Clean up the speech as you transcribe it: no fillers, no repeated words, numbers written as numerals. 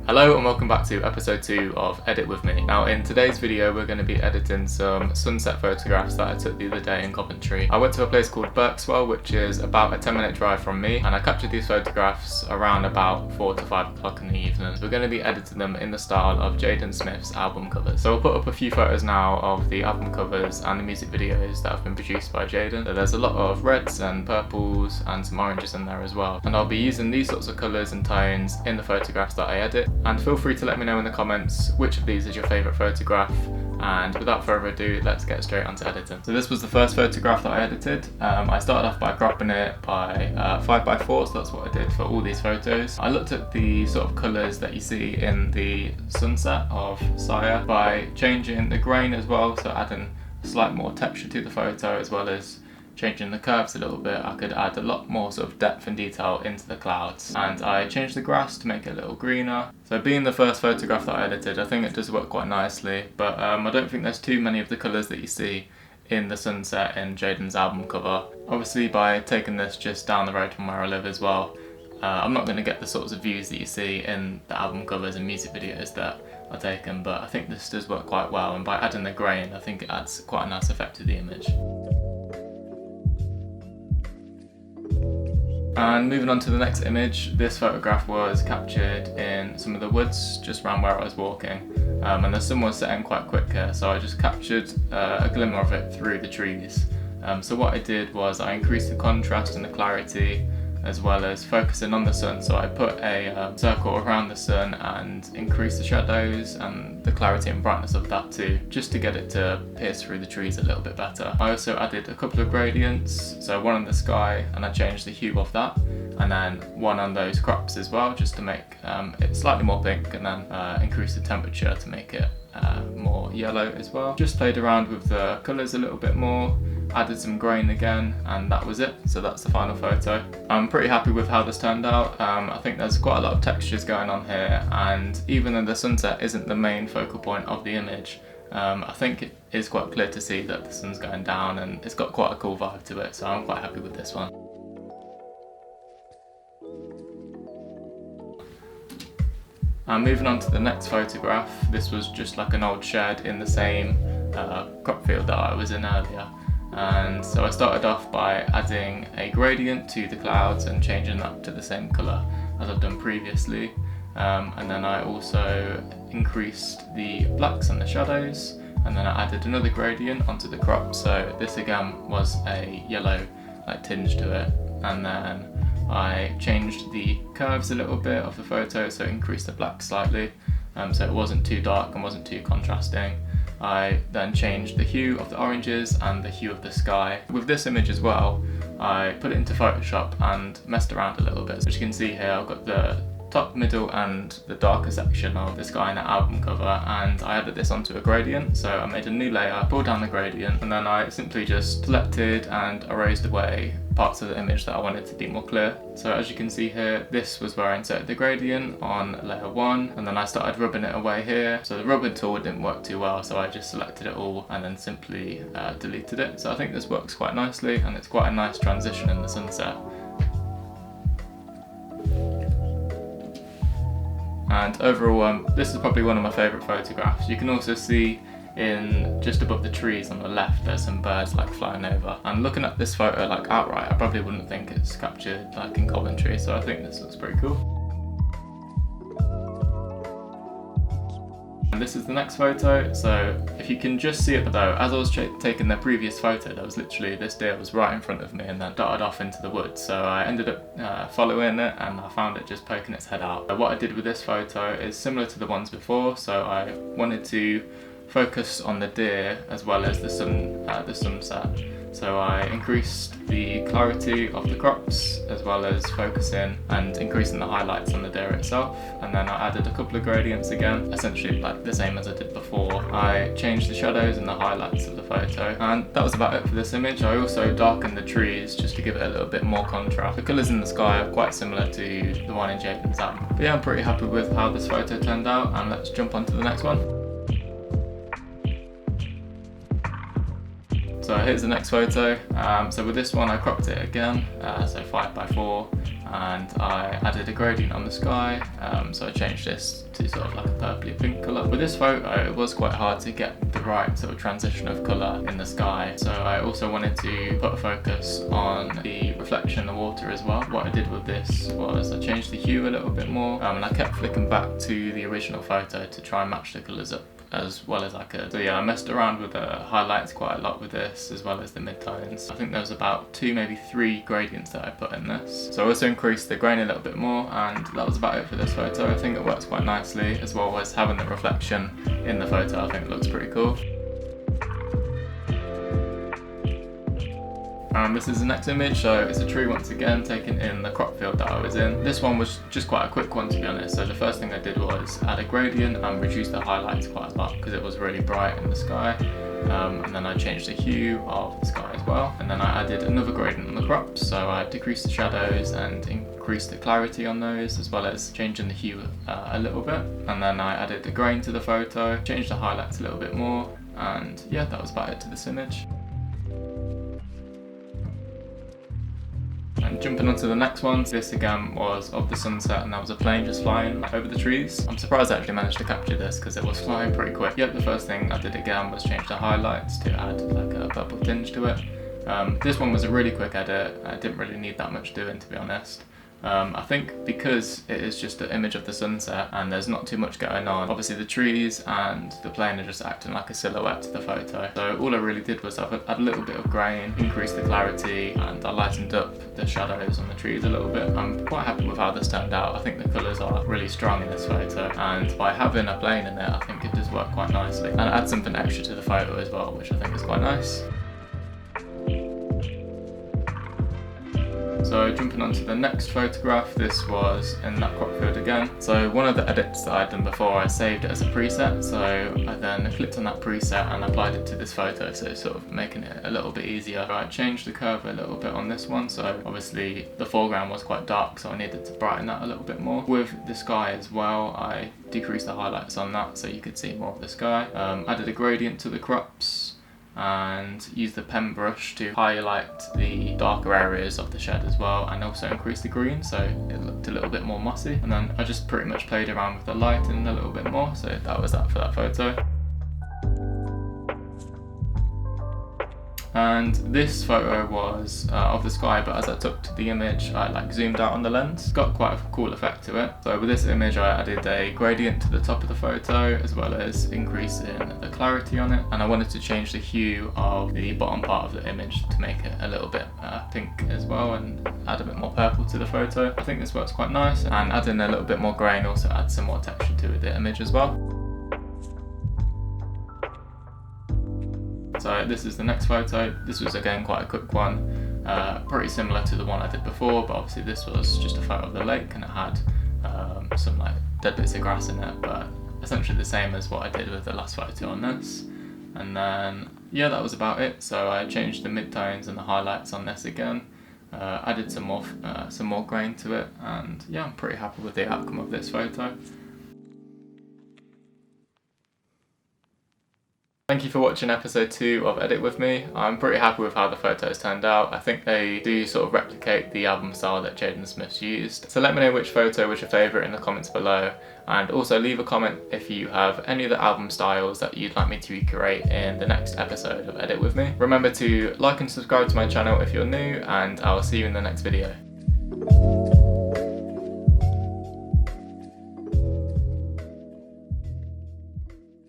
Hello and welcome back to episode 2 of Edit With Me. Now in today's video we're going to be editing some sunset photographs that I took the other day in Coventry. I went to a place called Berkswell, which is about a 10-minute drive from me, and I captured these photographs around about 4 to 5 o'clock in the evening. We're going to be editing them in the style of Jaden Smith's album covers. So I'll put up a few photos now of the album covers and the music videos that have been produced by Jaden. So there's a lot of reds and purples and some oranges in there as well. And I'll be using these sorts of colours and tones in the photographs that I edit. And feel free to let me know in the comments which of these is your favourite photograph. And without further ado, let's get straight onto editing. So this was the first photograph that I edited. I started off by cropping it by 5x4, so that's what I did for all these photos. I looked at the sort of colours that you see in the sunset of SYRE by changing the grain as well, so adding slight more texture to the photo as well as changing the curves a little bit. I could add a lot more sort of depth and detail into the clouds, and I changed the grass to make it a little greener. So being the first photograph that I edited, I think it does work quite nicely, but I don't think there's too many of the colours that you see in the sunset in Jaden's album cover. Obviously by taking this just down the road from where I live as well, I'm not going to get the sorts of views that you see in the album covers and music videos that are taken, but I think this does work quite well, and by adding the grain I think it adds quite a nice effect to the image. And moving on to the next image, this photograph was captured in some of the woods just around where I was walking, and the sun was setting quite quick here, so I just captured a glimmer of it through the trees. So what I did was I increased the contrast and the clarity as well as focusing on the sun, so I put a circle around the sun and increased the shadows and the clarity and brightness of that too, just to get it to pierce through the trees a little bit better. I also added a couple of gradients, so one in the sky and I changed the hue of that, and then one on those crops as well, just to make it slightly more pink, and then increase the temperature to make it more yellow as well. Just played around with the colours a little bit more, added some grain again, and that was it. So that's the final photo. I'm pretty happy with how this turned out. I think there's quite a lot of textures going on here, and even though the sunset isn't the main focal point of the image, I think it is quite clear to see that the sun's going down and it's got quite a cool vibe to it, so I'm quite happy with this one. And moving on to the next photograph, this was just like an old shed in the same crop field that I was in earlier. And so I started off by adding a gradient to the clouds and changing that to the same colour as I've done previously. And then I also increased the blacks and the shadows, and then I added another gradient onto the crop, so this again was a yellow tinge to it. And then I changed the curves a little bit of the photo, so increased the black slightly, so it wasn't too dark and wasn't too contrasting. I then changed the hue of the oranges and the hue of the sky. With this image as well, I put it into Photoshop and messed around a little bit. So as you can see here, I've got the top, middle and the darker section of the sky in the album cover, and I added this onto a gradient. So I made a new layer, pulled down the gradient, and then I simply just selected and erased away parts of the image that I wanted to be more clear. So as you can see here, this was where I inserted the gradient on layer 1, and then I started rubbing it away here. So the rubbing tool didn't work too well, so I just selected it all and then simply deleted it. So I think this works quite nicely, and it's quite a nice transition in the sunset. And overall, this is probably one of my favourite photographs. You can also see in just above the trees on the left there's some birds flying over, and looking at this photo outright I probably wouldn't think it's captured in Coventry, so I think this looks pretty cool. And this is the next photo, so if you can just see it though, as I was taking the previous photo, there was literally this deer was right in front of me and then darted off into the woods, so I ended up following it and I found it just poking its head out. What I did with this photo is similar to the ones before, so I wanted to focus on the deer as well as the sunset. So I increased the clarity of the crops as well as focusing and increasing the highlights on the deer itself, and then I added a couple of gradients again, essentially the same as I did before. I changed the shadows and the highlights of the photo, and that was about it for this image. I also darkened the trees just to give it a little bit more contrast. The colours in the sky are quite similar to the one in Jaden's album. But yeah, I'm pretty happy with how this photo turned out, and let's jump on to the next one. So So here's the next photo. So with this one I cropped it again, so 5x4, and I added a gradient on the sky, so I changed this to sort of like a purpley pink colour. With this photo it was quite hard to get the right sort of transition of colour in the sky, so I also wanted to put a focus on the reflection in the water as well. What I did with this was I changed the hue a little bit more, and I kept flicking back to the original photo to try and match the colours up as well as I could. So yeah, I messed around with the highlights quite a lot with this, as well as the midtones. I think there was about 2, maybe 3 gradients that I put in this. So I also increased the grain a little bit more, and that was about it for this photo. I think it works quite nicely, as well as having the reflection in the photo. I think it looks pretty cool. And this is the next image, so it's a tree once again, taken in the crop field that I was in. This one was just quite a quick one, to be honest. So the first thing I did was add a gradient and reduce the highlights quite a lot because it was really bright in the sky. And then I changed the hue of the sky as well. And then I added another gradient on the crops, so I decreased the shadows and increased the clarity on those, as well as changing the hue a little bit. And then I added the grain to the photo, changed the highlights a little bit more, and yeah, that was about it to this image. And jumping on to the next one, this again was of the sunset, and that was a plane just flying over the trees. I'm surprised I actually managed to capture this because it was flying pretty quick. Yep, the first thing I did again was change the highlights to add like a purple tinge to it. This one was a really quick edit. I didn't really need that much doing, to be honest. I think because it is just an image of the sunset and there's not too much going on, obviously the trees and the plane are just acting like a silhouette to the photo. So all I really did was add a little bit of grain, increase the clarity, and I lightened up the shadows on the trees a little bit. I'm quite happy with how this turned out. I think the colours are really strong in this photo, and by having a plane in it, I think it does work quite nicely. And add something extra to the photo as well, which I think is quite nice. So jumping on to the next photograph, this was in that crop field again. So one of the edits that I'd done before, I saved it as a preset, so I then clicked on that preset and applied it to this photo, so sort of making it a little bit easier. I changed the curve a little bit on this one, so obviously the foreground was quite dark, so I needed to brighten that a little bit more. With the sky as well, I decreased the highlights on that so you could see more of the sky. Added a gradient to the crops, and use the pen brush to highlight the darker areas of the shed as well, and also increase the green so it looked a little bit more mossy. And then I just pretty much played around with the lighting a little bit more, so that was that for that photo. And this photo was of the sky, but as I took to the image, I like zoomed out on the lens. Got quite a cool effect to it. So with this image, I added a gradient to the top of the photo, as well as increasing the clarity on it. And I wanted to change the hue of the bottom part of the image to make it a little bit pink as well, and add a bit more purple to the photo. I think this works quite nice, and adding a little bit more grain also adds some more texture to the image as well. So this is the next photo. This was again quite a quick one, pretty similar to the one I did before, but obviously this was just a photo of the lake, and it had some like dead bits of grass in it, but essentially the same as what I did with the last photo on this. And then yeah, that was about it. So I changed the midtones and the highlights on this again, added some more grain to it, and yeah, I'm pretty happy with the outcome of this photo. Thank you for watching episode 2 of Edit With Me. I'm pretty happy with how the photos turned out. I think they do sort of replicate the album style that Jaden Smith's used. So let me know which photo was your favourite in the comments below, and also leave a comment if you have any of the album styles that you'd like me to recreate in the next episode of Edit With Me. Remember to like and subscribe to my channel if you're new, and I'll see you in the next video.